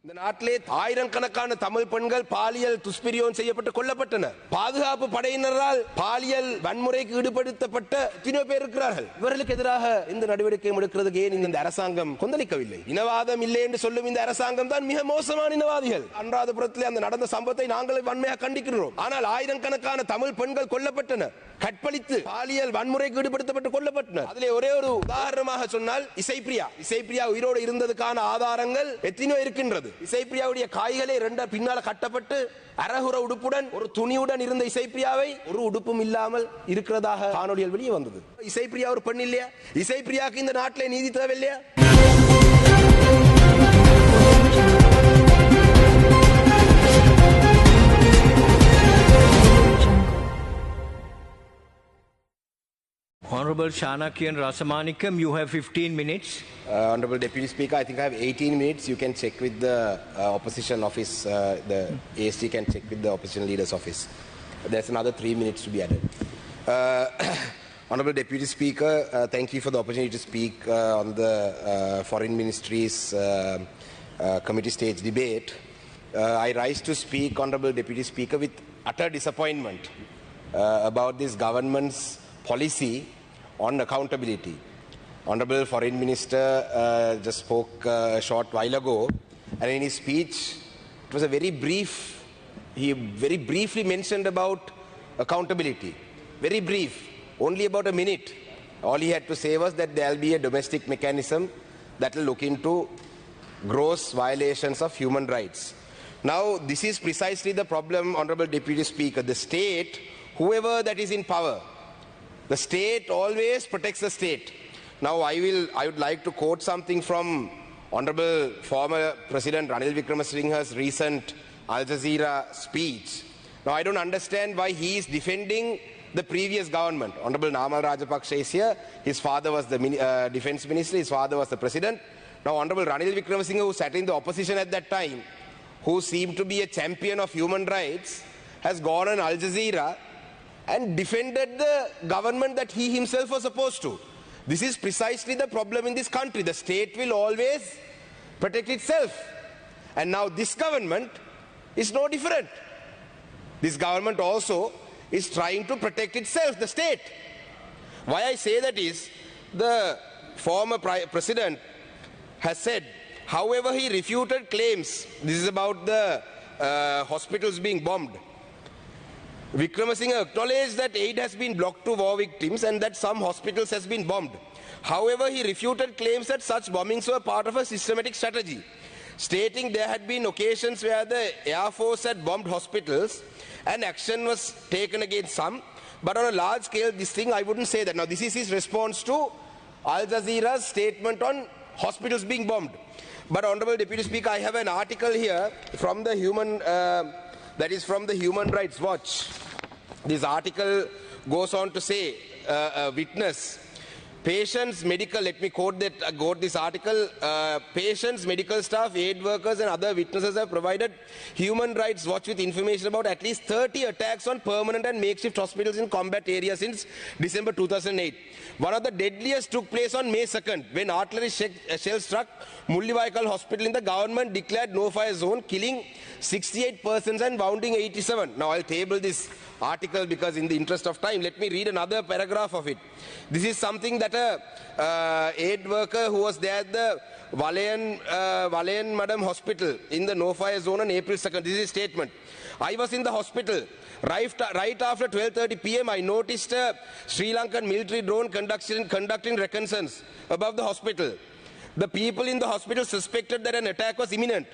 இந்த நாட்டிலே ஆயிரக்கணக்கான தமிழ் பெண்கள் பாலியல் துஷ்பிரயோகம் செய்யப்பட்டு கொல்லப்பட்டனர். பாதுகாப்பு படையினரால் பாலியல் வன்முறைக்கு ஈடுபடுத்தப்பட்ட எத்தனையோ பேர் இருக்கிறார்கள். இவர்களுக்கு எதிராக இந்த நடவடிக்கை எடுக்கிறதுக்கு ஏன் இந்த அரசாங்கம் கொந்தளிக்கவில்லை? இனவாதம் இல்லை என்று சொல்லும் இந்த அரசாங்கம் தான் மிக மோசமான இனவாதிகள். அனுராதபுரத்திலே அந்த நடந்த சம்பவத்தை நாங்கள் வன்மையாக கண்டிக்கிறோம். ஆனால் ஆயிரக்கணக்கான தமிழ் பெண்கள் கொல்லப்பட்டனர், கற்பழித்து பாலியல் வன்முறைக்கு ஈடுபடுத்தப்பட்டு கொல்லப்பட்டனர். அதிலே ஒரே ஒரு உதாரணமாக சொன்னால் இசைப்பிரியா உயிரோடு இருந்ததுக்கான ஆதாரங்கள் எத்தனையோ இருக்கின்றது. இசைப்பிரியாவுடைய காய்களை ரெண்ட பின்னால கட்டப்பட்டு அரகுர உடுப்புடன் ஒரு துணியுடன் இருந்த இசைப்பிரியாவை ஒரு உடுப்பும் இல்லாமல் இருக்கிறதாக காணொலியில் வெளியே வந்தது. இசைப்பிரியா ஒரு பெண் இல்லையா? இசைப்பிரியாவுக்கு இந்த நாட்டிலே நீதி தேவையில்லையா? Honorable Shanakian Rasamanikam, you have 15 minutes. Honorable Deputy Speaker, I think I have 18 minutes. You can check with the opposition office. The AST can check with the opposition leader's office. There's another 3 minutes to be added. Honorable Deputy Speaker, thank you for the opportunity to speak on the Foreign Ministry's committee stage debate. I rise to speak, Honorable Deputy Speaker, with utter disappointment about this government's policy on accountability. Honorable Foreign Minister just spoke a short while ago, and in his speech, it was a very brief. He very briefly mentioned about accountability. Very brief, only about a minute. All he had to say was that there will be a domestic mechanism that will look into gross violations of human rights. Now, this is precisely the problem, Honorable Deputy Speaker. The state, whoever that is in power, the state always protects the state. Now I would like to quote something from Honorable former President Ranil Wickremesinghe's recent Al Jazeera speech. Now I don't understand why he is defending the previous government. Honorable Namal Rajapaksa is here. His father was the defense minister. His father was the president. Now Honorable Ranil Wickremesinghe, who sat in the opposition at that time, who seemed to be a champion of human rights, has gone on Al Jazeera and defended the government that he himself was opposed to. This is precisely the problem in this country. The state will always protect itself. And now this government is no different. This government also is trying to protect itself, the state. Why I say that is, the former president has said, however he refuted claims, this is about the hospitals being bombed. Wickremesinghe acknowledged that aid has been blocked to war victims and that some hospitals has been bombed. However, he refuted claims that such bombings were part of a systematic strategy, stating there had been occasions where the Air Force had bombed hospitals and action was taken against some, but on a large scale, this thing, I wouldn't say that. Now, this is his response to Al Jazeera's statement on hospitals being bombed. But, Honorable Deputy Speaker, I have an article here from the that is from the Human Rights Watch. This article goes on to say, a witness, patients, medical, let me quote this article, patients, medical staff, aid workers and other witnesses have provided Human Rights Watch with information about at least 30 attacks on permanent and makeshift hospitals in combat areas since December 2008. One of the deadliest took place on May 2nd when artillery shell struck Mullivaikal Hospital in the government declared no-fire zone, killing 68 persons and wounding 87. Now I'll table this article because in the interest of time, let me read another paragraph of it. This is something that a aid worker who was there at the Valayan Madam Hospital in the no-fire zone on April 2nd. This is his statement. I was in the hospital. Right after 12:30 p.m. I noticed a Sri Lankan military drone conducting reconnaissance above the hospital. The people in the hospital suspected that an attack was imminent.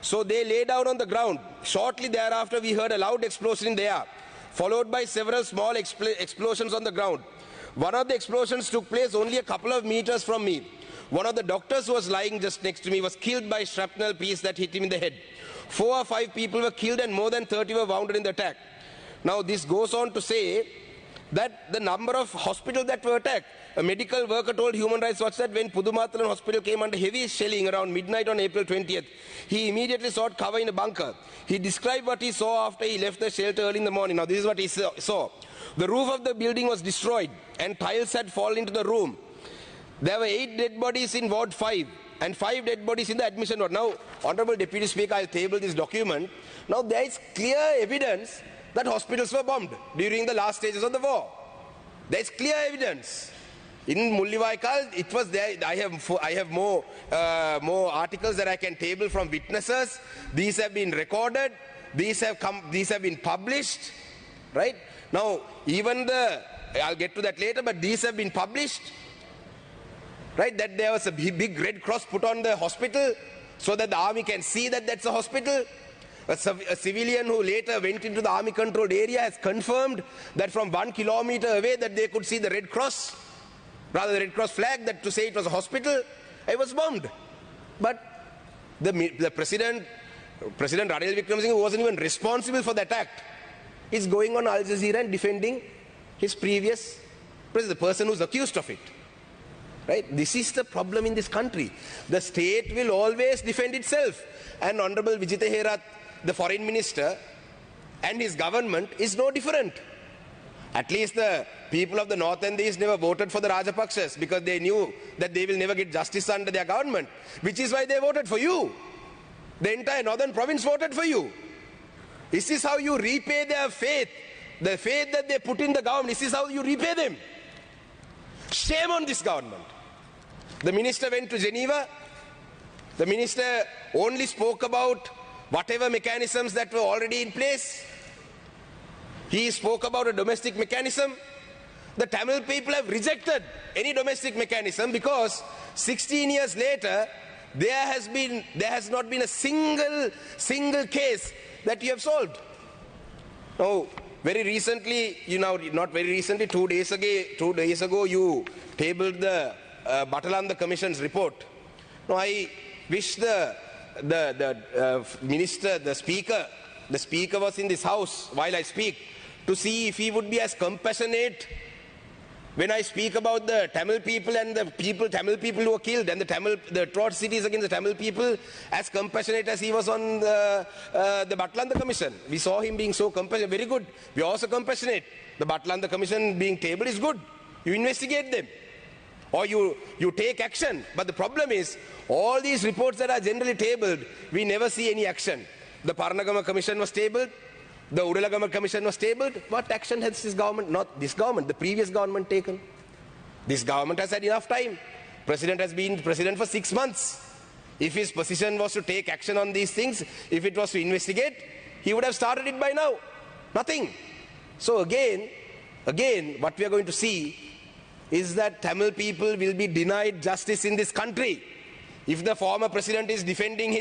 So they lay down on the ground. Shortly thereafter, we heard a loud explosion in the air, followed by several small explosions on the ground. One of the explosions took place only a couple of meters from me. One of the doctors who was lying just next to me was killed by a shrapnel piece that hit him in the head. 4 or 5 people were killed and more than 30 were wounded in the attack. Now this goes on to say that the number of hospitals that were attacked. A medical worker told Human Rights Watch that when Pudumatalan Hospital came under heavy shelling around midnight on April 20th, he immediately sought cover in a bunker. He described what he saw after he left the shelter early in the morning. Now this is what he saw. The roof of the building was destroyed and tiles had fallen into the room. There were 8 dead bodies in Ward 5. and 5 dead bodies in the admission ward. Now, Honorable Deputy Speaker, I'll table this document. Now, there is clear evidence that hospitals were bombed during the last stages of the war. There is clear evidence. In Mullivaikal, it was there. I have more articles that I can table from witnesses. These have been recorded. These have been published. Right? Now, even I'll get to that later, but these have been published. Right? That there was a big red cross put on the hospital so that the army can see that that's a hospital. A civilian who later went into the army controlled area has confirmed that from 1 kilometer away that they could see the red cross, rather the red cross flag, that to say it was a hospital. It was bombed. But the President Ranil Wickremesinghe, who wasn't even responsible for that act, is going on Al Jazeera and defending his previous president, the person who's accused of it. Right? This is the problem in this country. The state will always defend itself. And Honorable Vijitha Herath, the foreign minister, and his government is no different. At least the people of the north and the east never voted for the Rajapakshas because they knew that they will never get justice under their government, which is why they voted for you. The entire northern province voted for you. Is this how you repay their faith? The faith that they put in the government, is this how you repay them? Shame on this government. The minister went to Geneva. The minister only spoke about whatever mechanisms that were already in place. He spoke about a domestic mechanism. The Tamil people have rejected any domestic mechanism because 16 years later, there has not been a single case that you have solved. Now, very recently, not very recently, 2 days ago, you tabled the Batalanda Commission's report. Now, I wish the minister, the speaker was in this house while I speak, to see if he would be as compassionate when I speak about the Tamil people and the Tamil people who were killed and the atrocities against the Tamil people, as compassionate as he was on the Batalanda Commission. We saw him being so compassionate. Very good. We are also compassionate. The Batalanda Commission being tabled is good. You investigate them. Or you take action. But the problem is, all these reports that are generally tabled, we never see any action. The Paranagama Commission was tabled. The Udalagama Commission was tabled. What action has this government, not this government, the previous government taken? This government has had enough time. President has been president for 6 months. If his position was to take action on these things, if it was to investigate, he would have started it by now. Nothing. So again, what we are going to see is that Tamil people will be denied justice in this country. If the former president is defending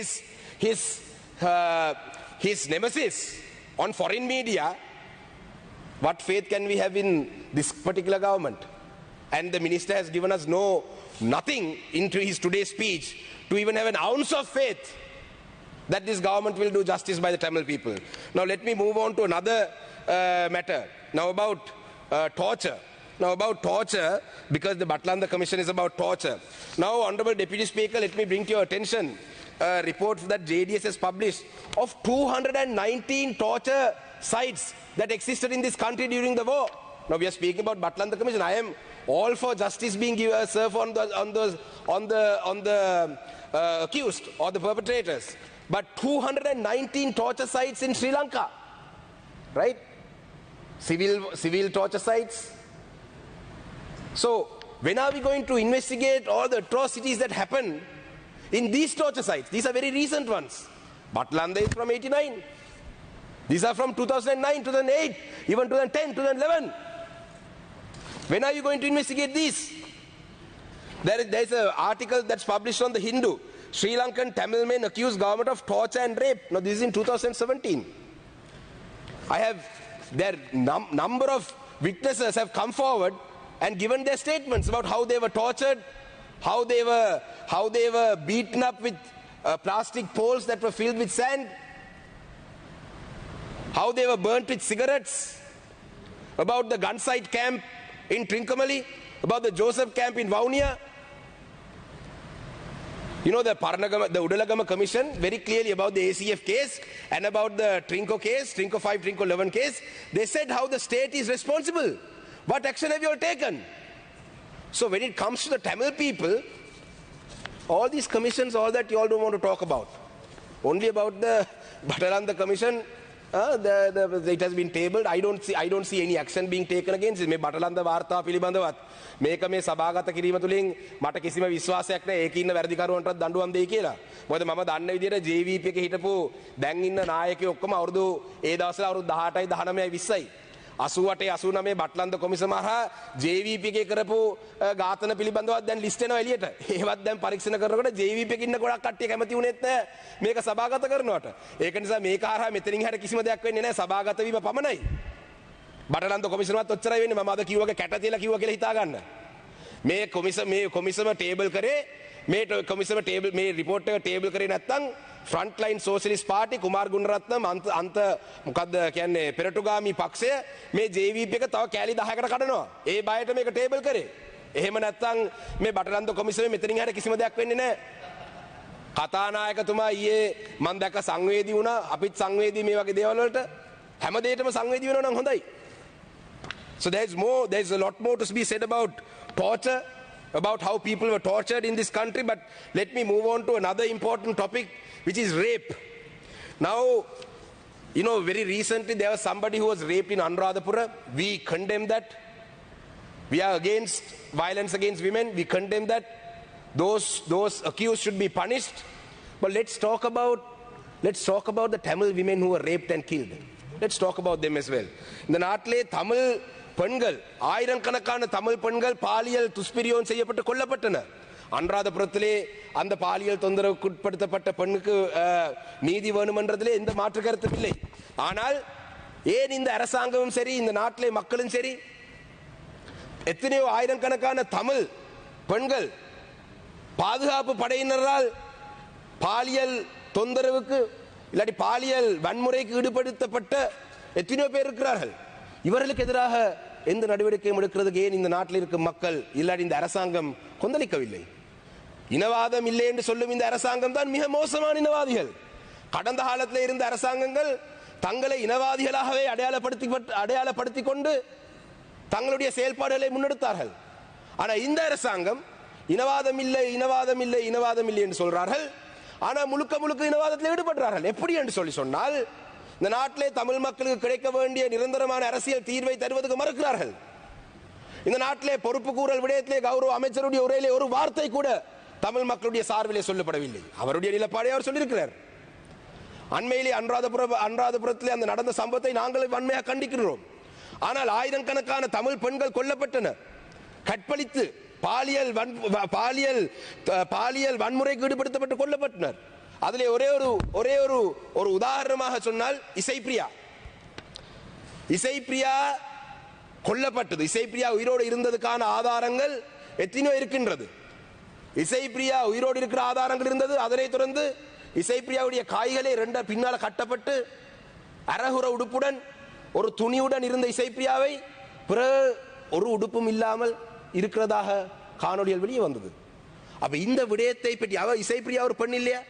his nemesis on foreign media, what faith can we have in this particular government? And the minister has given us nothing into his today's speech to even have an ounce of faith that this government will do justice by the Tamil people. Now let me move on to another matter. Now about torture. Now about torture, because the Batalanda Commission is about torture. Now, Honorable Deputy Speaker, let me bring to your attention a report that JDS has published of 219 torture sites that existed in this country during the war. Now we are speaking about Batalanda Commission. I am all for justice being served on the accused or the perpetrators. But 219 torture sites in Sri Lanka, right? Civil torture sites. So, when are we going to investigate all the atrocities that happen in these torture sites? These are very recent ones. Batalanda is from 89. These are from 2009, 2008, even 2010, 2011. When are you going to investigate these? There is an article that's published on the Hindu. Sri Lankan Tamil men accuse government of torture and rape. Now this is in 2017. Number of witnesses have come forward and given their statements about how they were tortured, how they were beaten up with plastic poles that were filled with sand, how they were burnt with cigarettes, about the gunsight camp in Trincomalee, about the Joseph camp in Vaunia. You know, the Udalagama Commission, very clearly about the ACF case and about the Trinco case, Trinco 5, Trinco 11 case, they said how the state is responsible. What action have you all taken? So when it comes to the Tamil people, All these commissions, all that you all don't want to talk about. Only about the Batalanda Commission, it has been tabled. I don't see any action being taken against it. මේ බටලන්ද වාර්තා පිළිබඳවත් මේක මේ සභාගත කිරීම තුලින් මට කිසිම විශ්වාසයක් නැහැ ඒකේ ඉන්න වැඩිකරුවන්ටත් දඬුවම් දෙයි කියලා. මොකද මම දන්න විදිහට JVP එකේ හිටපු දැන් ඉන්න නායකයෝ ඔක්කොම අවුරුදු ඒ දවස්වල අවුරුදු 18යි 19යි 20යි 88 89 බටලන්ද කොමිසම හරහා JVP එකේ කරපු ඝාතන පිළිබඳව දැන් ලිස්ට් වෙනවා එළියට. ඒවත් දැන් පරීක්ෂණ කරනකොට JVP එකේ ඉන්න ගොඩක් කට්ටිය කැමති වුණෙත් නැහැ මේක සභාගත කරනවට. ඒක නිසා මේක හරහා මෙතනින් හැර කිසිම දෙයක් වෙන්නේ නැහැ සභාගත වීම පමණයි. බටලන්ද කොමිසමවත් ඔච්චරයි වෙන්නේ මම අද කිව්වගේ කැට තියලා කිව්වා කියලා හිතා ගන්න. මේ කොමිසම ටේබල් කරේ මේ කොමිසම ටේබල් මේ රිපෝට් එක ටේබල් කරේ නැත්නම් front line socialist party Kumar Gunaratnam අන්ත මොකද්ද කියන්නේ පෙරටුගාමි පක්ෂය මේ JVP එක තව කෑලි 10කට කඩනවා. ඒ බයට මේක ටේබල් කරේ. එහෙම නැත්නම් මේ බටලන්ද කොමිසමේ මෙතනින් හැර කිසිම දෙයක් වෙන්නේ නැහැ. කතානායකතුමා ඊයේ මම දැක්ක සංවේදී වුණා. අපිත් සංවේදී මේ වගේ දේවල් වලට හැම දෙයකම සංවේදී වෙනවා නම් හොඳයි. So there's a lot more to be said about torture, about how people were tortured in this country, but let me move on to another important topic, which is rape. Now, you know, very recently there was somebody who was raped in Anuradhapura. We condemn that. We are against violence against women. We condemn that. Those accused should be punished. But let's talk about the Tamil women who were raped and killed. Let's talk about them as well. இந்த நாட்டிலே தமிழ் பெண்கள் ஆயிரக்கணக்கான தமிழ் பெண்கள் பாலியல் துஷ்பிரயோகம் செய்யப்பட்டு கொல்லப்பட்டனர். அனுராதபுரத்திலே அந்த பாலியல் தொந்தரவுக்கு உட்படுத்தப்பட்ட பெண்ணுக்கு நீதி வேணுமென்றதிலே எந்த மாற்று கருத்தும் இல்லை. ஆனால் ஏன் இந்த அரசாங்கமும் சரி இந்த நாட்டிலே மக்களும் சரி எத்தனையோ ஆயிரக்கணக்கான தமிழ் பெண்கள் பாதுகாப்பு படையினரால் பாலியல் தொந்தரவுக்கு இல்லாட்டி பாலியல் வன்முறைக்கு ஈடுபடுத்தப்பட்ட எத்தனையோ பேர் இருக்கிறார்கள். இவர்களுக்கு எதிராக எந்த நடவடிக்கையும் எடுக்கிறதுக்கு ஏன் இந்த நாட்டில் இருக்கும் மக்கள் இல்லாட்டி இந்த அரசாங்கம் கொந்தளிக்கவில்லை? இனவாதம் இல்லை என்று சொல்லும் இந்த அரசாங்கம் தான் மிக மோசமான இனவாதிகள். கடந்த காலத்தில் இருந்த அரசாங்கங்கள் தங்களை இனவாதிகளாகவே அடையாளப்படுத்தி கொண்டு தங்களுடைய செயல்பாடுகளை முன்னெடுத்தார்கள். ஆனால் இந்த அரசாங்கம் இனவாதம் இல்லை இனவாதம் இல்லை இனவாதம் இல்லை என்று சொல்றார்கள். ஆனால் முழுக்க முழுக்க இனவாதத்தில் ஈடுபடுறார்கள். எப்படி என்று சொன்னால் இந்த நாட்டிலே தமிழ் மக்களுக்கு கிடைக்க வேண்டிய நிரந்தரமான அரசியல் தீர்வை தருவதற்கு மறுக்கிறார்கள். இந்த நாட்டிலே பொறுப்பு கூறல் விடயத்திலே கௌரவ அமைச்சருடைய உரையிலே ஒரு வார்த்தை கூட தமிழ் மக்களுடைய சார்பிலே சொல்லப்படவில்லை. அவருடைய நிலப்பாடை அவர் சொல்லியிருக்கிறார். அண்மையிலே அனுராதபுரத்திலே அந்த நடந்த சம்பவத்தை நாங்கள் வன்மையாக கண்டிக்கிறோம். ஆனால் ஆயிரக்கணக்கான தமிழ் பெண்கள் கொல்லப்பட்டனர், கற்பழித்து பாலியல் வன்முறைக்கு ஈடுபடுத்தப்பட்டு கொல்லப்பட்டனர். அதிலே ஒரே ஒரு உதாரணமாக சொன்னால் இசைப்பிரியா கொல்லப்பட்டது. இசைப்பிரியா உயிரோடு இருந்ததுக்கான ஆதாரங்கள் எத்தனையோ இருக்கின்றது. இசைப்பிரியா உயிரோடு இருக்கிற ஆதாரங்கள் இருந்தது. அதனை தொடர்ந்து இசைப்பிரியாவுடைய காய்களை பின்னால கட்டப்பட்டு அரகுர உடுப்புடன் ஒரு துணியுடன் இருந்த இசைப்பிரியாவை பிறகு ஒரு உடுப்பும் இல்லாமல் இருக்கிறதாக காணொளிகள் வெளியே வந்தது. அப்ப இந்த விடயத்தை பற்றி இசைப்பிரியா ஒரு பெண் இல்லையா?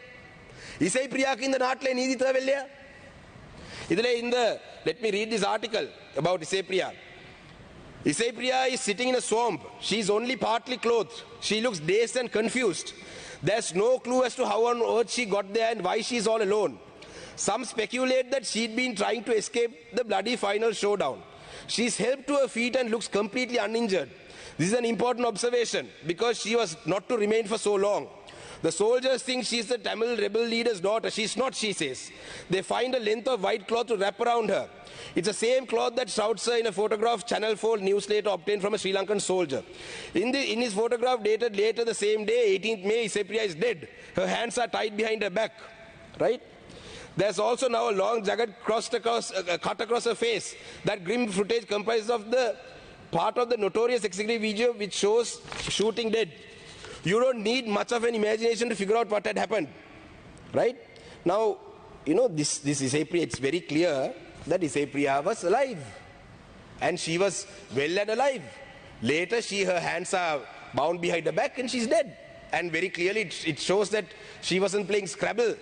இசைப்பிரியாவுக்கு இந்த நாட்டிலே நீதி தேவையில்லையா? இதிலே let me read this article about Isaipriya. Isaipriya is sitting in a swamp. She is only partly clothed. She looks dazed and confused. There's no clue as to how on earth she got there and why she is all alone. Some speculate that she'd been trying to escape the bloody final showdown. She's helped to her feet and looks completely uninjured. This is an important observation because she was not to remain for so long. The soldiers think she's the Tamil rebel leader's daughter. She's not, she says. They find a length of white cloth to wrap around her. It's the same cloth that shrouds her in a photograph Channel 4 news later obtained from a Sri Lankan soldier. In his photograph dated later the same day, 18th May, Isaipriya is dead. Her hands are tied behind her back. Right? There's also now a long jagged cut across her face. That grim footage comprises of the part of the notorious executive video which shows shooting dead. You don't need much of an imagination to figure out what had happened. Right? Now, you know, this Isaipriya, it's very clear that Isaipriya was alive. And she was well and alive. Later, her hands are bound behind her back and she's dead. And very clearly, it shows that she wasn't playing Scrabble.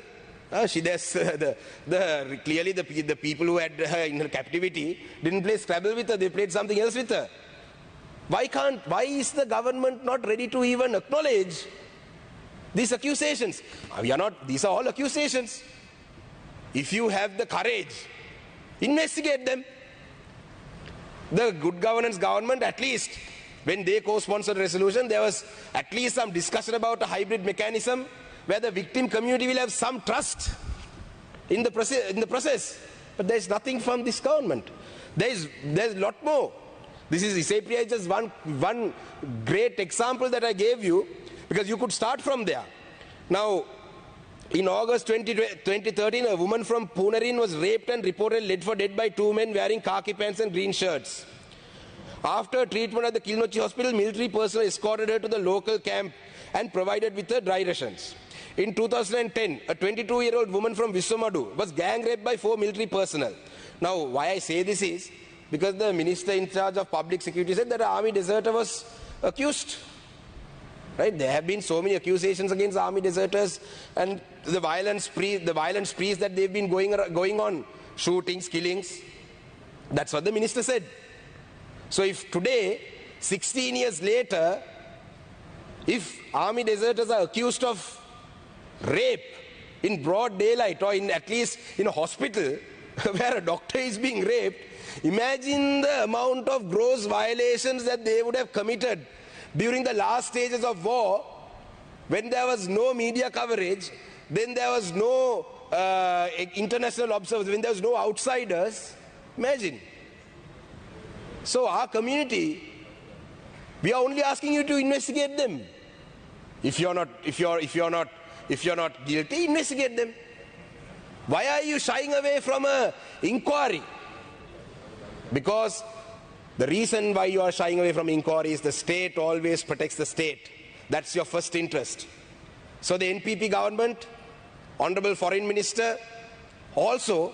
Clearly, the people who had her in her captivity didn't play Scrabble with her, they played something else with her. Why is the government not ready to even acknowledge these accusations. These are all accusations. If you have the courage, investigate them. The Good Governance government, at least, when they co-sponsored a resolution, there was at least some discussion about a hybrid mechanism where the victim community will have some trust in the process. But there is nothing from this government. There's a lot more. This is Isaipriya, just one great example that I gave you, because you could start from there. Now, in August 2013, a woman from Punarin was raped and reported led for dead by two men wearing khaki pants and green shirts. After treatment at the Kilnochi hospital, military personnel escorted her to the local camp and provided with her dry rations. In 2010, a 22-year-old woman from Viswamadu was gang raped by 4 military personnel. Now, why I say this is because the minister in charge of public security said that an army deserter was accused. Right? There have been so many accusations against army deserters and the violent sprees that they've been going on, shootings, killings. That's what the minister said. So if today, 16 years later, if army deserters are accused of rape in broad daylight, or at least in a hospital where a doctor is being raped, imagine the amount of gross violations that they would have committed during the last stages of war, when there was no media coverage, then there was no international observers, when there was no outsiders. Imagine. So our community, we are only asking you to investigate them. If you're not guilty, investigate them. Why are you shying away from an inquiry? Because the reason why you are shying away from inquiry is the state always protects the state. That's your first interest. So the NPP government, Honorable Foreign Minister, also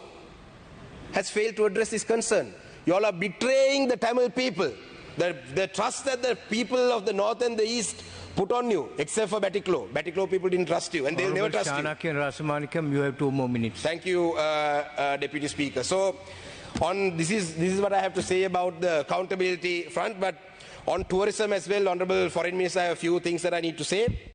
has failed to address this concern. You all are betraying the Tamil people, the trust that the people of the north and the east put on you, except for Batiklo. Batiklo people didn't trust you, and they'll never trust you. Chanakya and Rasamanikam, you have 2 more minutes. Thank you, Deputy Speaker. So, this is what I have to say about the accountability front, but on tourism as well, Honorable Foreign Minister, I have a few things that I need to say.